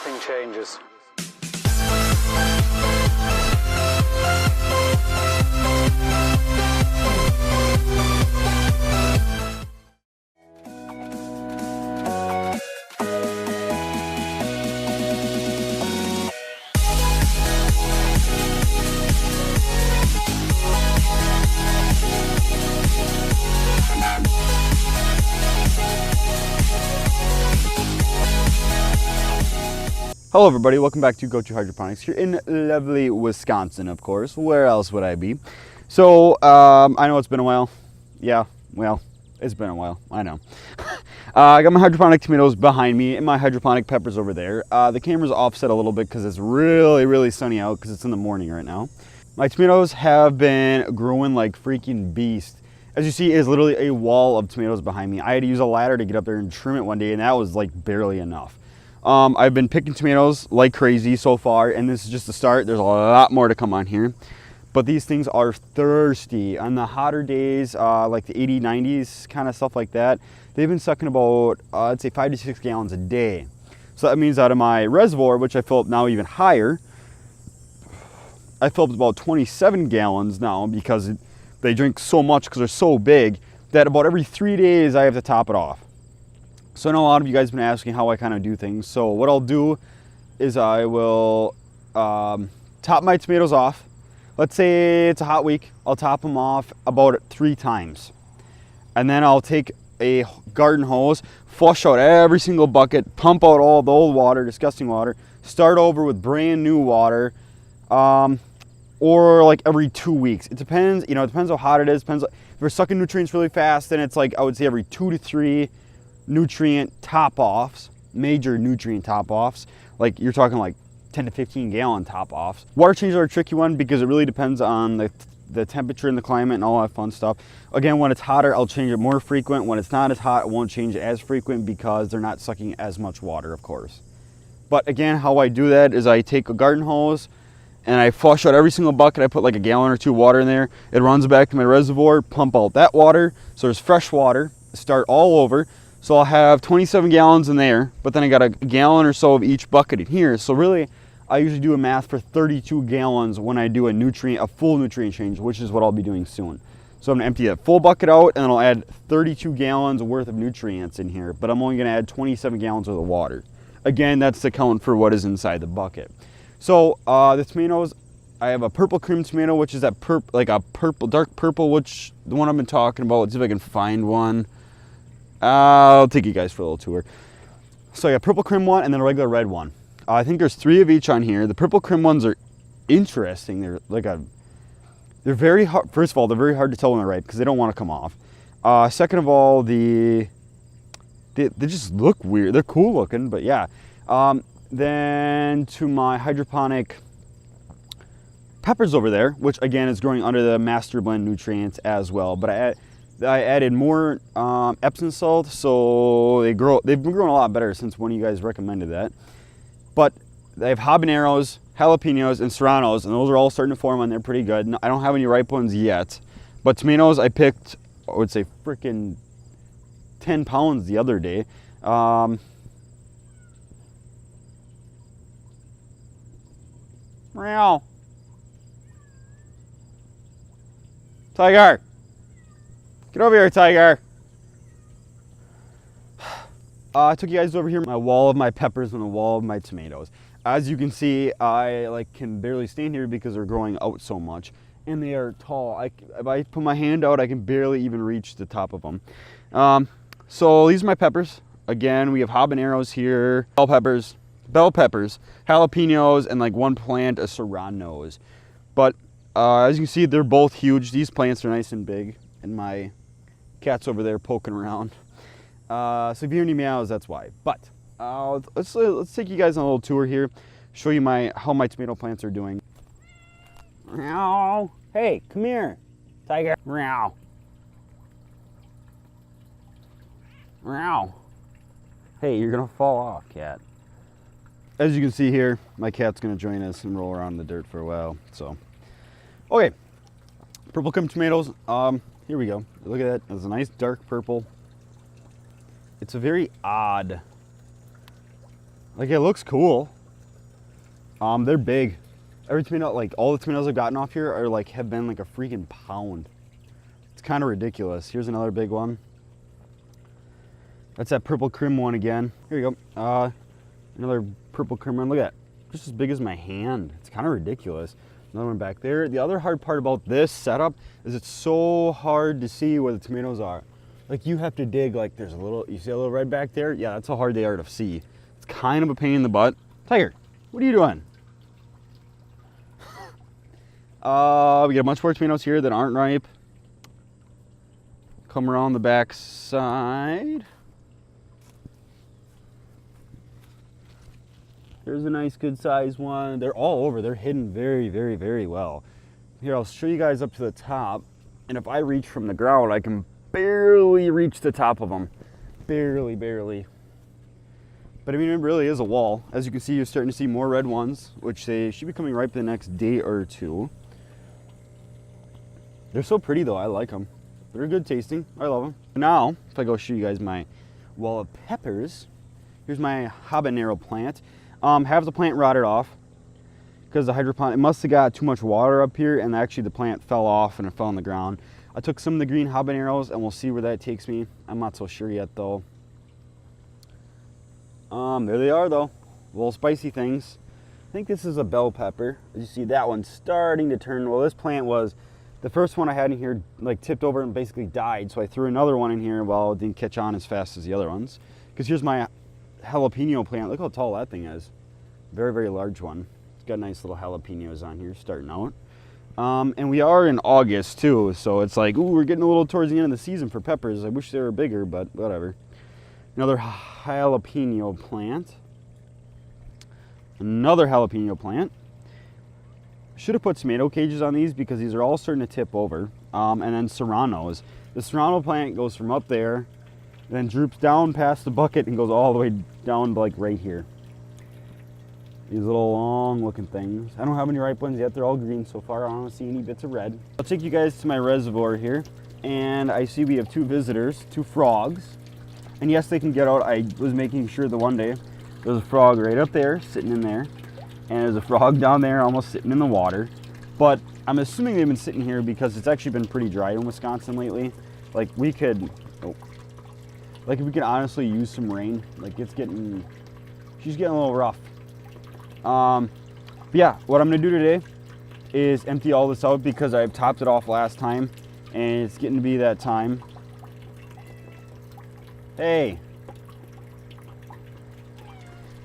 nothing changes. Hello everybody, welcome back to Go-To Hydroponics here in lovely Wisconsin, of course. Where else would I be? So, I know it's been a while. Yeah, well, it's been a while, I know. I got my hydroponic tomatoes behind me and my hydroponic peppers over there. The camera's offset a little bit because it's really sunny out because it's in the morning right now. My tomatoes have been growing like freaking beast. As you see, it is literally a wall of tomatoes behind me. I had to use a ladder to get up there and trim it one day, and that was like barely enough. I've been picking tomatoes like crazy so far, and this is just the start. There's a lot more to come on here. But these things are thirsty. On the hotter days, like the 80s, 90s, kind of stuff like that, they've been sucking about, I'd say 5 to 6 gallons a day. So that means out of my reservoir, which I fill up now even higher, I fill up about 27 gallons now because they drink so much because they're so big that about every 3 days I have to top it off. So I know a lot of you guys have been asking how I kind of do things. So what I'll do is I will top my tomatoes off. Let's say it's a hot week. I'll top them off about 3 times. And then I'll take a garden hose, flush out every single bucket, pump out all the old water, disgusting water, start over with brand new water, or like every 2 weeks. It depends, it depends how hot it is. Depends, if we're sucking nutrients really fast, then it's like, I would say every 2 to 3 nutrient top-offs, major nutrient top-offs. Like you're talking like 10 to 15 gallon top-offs. Water changes are a tricky one because it really depends on the temperature and the climate and all that fun stuff. Again, when it's hotter, I'll change it more frequent. When it's not as hot, I won't change it as frequent because they're not sucking as much water, of course. But again, how I do that is I take a garden hose and I flush out every single bucket. I put like a gallon or 2 water in there. It runs back to my reservoir, pump out that water. So there's fresh water, start all over. So I'll have 27 gallons in there, but then I got a gallon or so of each bucket in here. So really, I usually do a math for 32 gallons when I do a full nutrient change, which is what I'll be doing soon. So I'm gonna empty that full bucket out and then I'll add 32 gallons worth of nutrients in here, but I'm only gonna add 27 gallons worth of water. Again, that's to account for what is inside the bucket. So the tomatoes, I have a purple cream tomato, which is that dark purple, which the one I've been talking about. Let's see if I can find one. I'll take you guys for a little tour. So I got purple crim one and then a regular red one. I think there's 3 of each on here. The purple crim ones are interesting. They're very hard. First of all, they're very hard to tell when they're ripe because they don't want to come off. Second of all, they just look weird. They're cool looking, but yeah. Then to my hydroponic peppers over there, which again is growing under the masterblend nutrients as well. But I added more Epsom salt, so they've been growing a lot better since one of you guys recommended that. But they have habaneros, jalapenos, and serranos, and those are all starting to form on there pretty good. I don't have any ripe ones yet, but tomatoes I picked, I would say freaking 10 pounds the other day. Meow. Tiger. Get over here, Tiger. I took you guys over here, my wall of my peppers and the wall of my tomatoes. As you can see, I can barely stand here because they're growing out so much, and they are tall. If I put my hand out, I can barely even reach the top of them. So these are my peppers. Again, we have habaneros here, bell peppers, jalapenos, and like one plant of serranos. But as you can see, they're both huge. These plants are nice and big, and my cat's over there poking around. So if you hear any meows, that's why. But let's take you guys on a little tour here, show you how my tomato plants are doing. Meow. Hey, come here, Tiger. Meow. Meow. Hey, you're gonna fall off, cat. As you can see here, my cat's gonna join us and roll around in the dirt for a while. So, okay, purple crim tomatoes. Here we go. Look at that. It's a nice dark purple. It's a very odd, like it looks cool. They're big. Every tomato, like all the tomatoes I've gotten off here are like, have been like a freaking pound. It's kind of ridiculous. Here's another big one. That's that purple krim one again. Here you go. Another purple krim one. Look at that. Just as big as my hand. It's kind of ridiculous. Another one back there. The other hard part about this setup is it's so hard to see where the tomatoes are. Like you have to dig, like there's a little, you see a little red back there? Yeah, that's how hard they are to see. It's kind of a pain in the butt. Tiger, what are you doing? We got a bunch more tomatoes here that aren't ripe. Come around the back side. There's a nice good sized one. They're all over. They're hidden very, very, very well. Here, I'll show you guys up to the top. And if I reach from the ground, I can barely reach the top of them. Barely, barely. But I mean, it really is a wall. As you can see, you're starting to see more red ones, which they should be coming ripe the next day or two. They're so pretty though, I like them. They're good tasting, I love them. Now, if I go show you guys my wall of peppers, here's my habanero plant. Half the plant rotted off because the hydroponic, it must have got too much water up here and actually the plant fell off and it fell on the ground. I took some of the green habaneros and we'll see where that takes me. I'm not so sure yet though. There they are though, little spicy things. I think this is a bell pepper. As you see, that one's starting to turn. Well, this plant was, the first one I had in here like tipped over and basically died. So I threw another one in here. Well, it didn't catch on as fast as the other ones. Because here's my jalapeno plant. Look how tall that thing is. Very, very large one. It's got nice little jalapenos on here starting out. And we are in August too. So it's like, ooh, we're getting a little towards the end of the season for peppers. I wish they were bigger, but whatever. Another jalapeno plant. Another jalapeno plant. Should have put tomato cages on these because these are all starting to tip over. And then serranos. The serrano plant goes from up there, then droops down past the bucket and goes all the way down to like right here. These little long looking things. I don't have any ripe ones yet. They're all green so far. I don't see any bits of red. I'll take you guys to my reservoir here. And I see we have two visitors, two frogs. And yes, they can get out. I was making sure the one day there's a frog right up there sitting in there. And there's a frog down there almost sitting in the water. But I'm assuming they've been sitting here because it's actually been pretty dry in Wisconsin lately. Like we could, like if we could honestly use some rain. Like it's getting, she's getting a little rough. But yeah, what I'm gonna do today is empty all this out because I've topped it off last time and it's getting to be that time. Hey.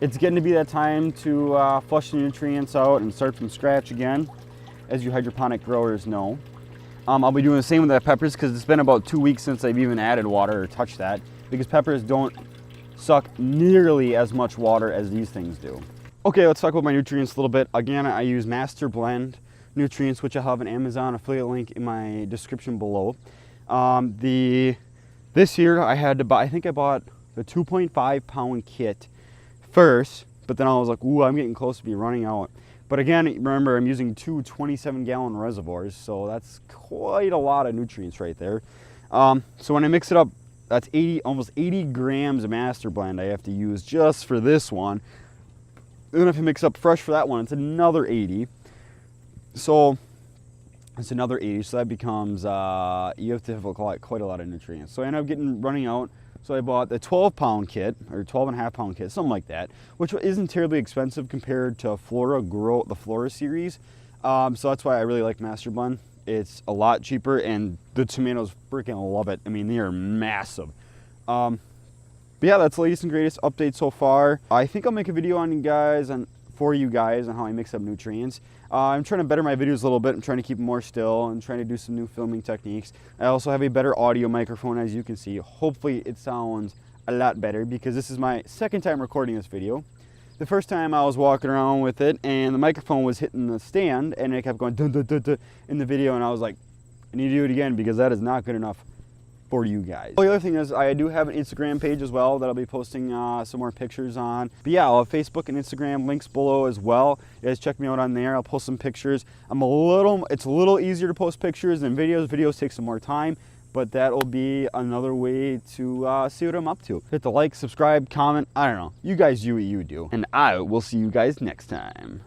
It's getting to be that time to flush the nutrients out and start from scratch again, as you hydroponic growers know. I'll be doing the same with the peppers because it's been about 2 weeks since I've even added water or touched that, because peppers don't suck nearly as much water as these things do. Okay, let's talk about my nutrients a little bit. Again, I use masterblend nutrients, which I have an Amazon affiliate link in my description below. This year I had to buy, I think I bought the 2.5 pound kit first, but then I was like, ooh, I'm getting close to be running out. But again, remember, I'm using two 27-gallon reservoirs, so that's quite a lot of nutrients right there. So when I mix it up, that's almost 80 grams of master blend I have to use just for this one. Then if I mix up fresh for that one, it's another 80. So it's another 80, so that becomes, you have to have quite a lot of nutrients. So I end up running out. So I bought the 12-pound kit, or 12.5-pound kit, something like that, which isn't terribly expensive compared to the Flora series. So that's why I really like Master Blend. It's a lot cheaper, and the tomatoes freaking love it. I mean, they are massive. But yeah, that's the latest and greatest update so far. I think I'll make a video on for you guys on how I mix up nutrients. I'm trying to better my videos a little bit. I'm trying to keep them more still and trying to do some new filming techniques. I also have a better audio microphone, as you can see. Hopefully it sounds a lot better because this is my second time recording this video. The first time I was walking around with it and the microphone was hitting the stand and it kept going dun, dun, dun, dun, in the video, and I was like, I need to do it again because that is not good enough for you guys. The other thing is I do have an Instagram page as well that I'll be posting some more pictures on. But yeah, I'll have Facebook and Instagram links below as well. You guys check me out on there. I'll post some pictures. It's a little easier to post pictures than videos. Videos take some more time, but that'll be another way to see what I'm up to. Hit the like, subscribe, comment, I don't know. You guys do what you do. And I will see you guys next time.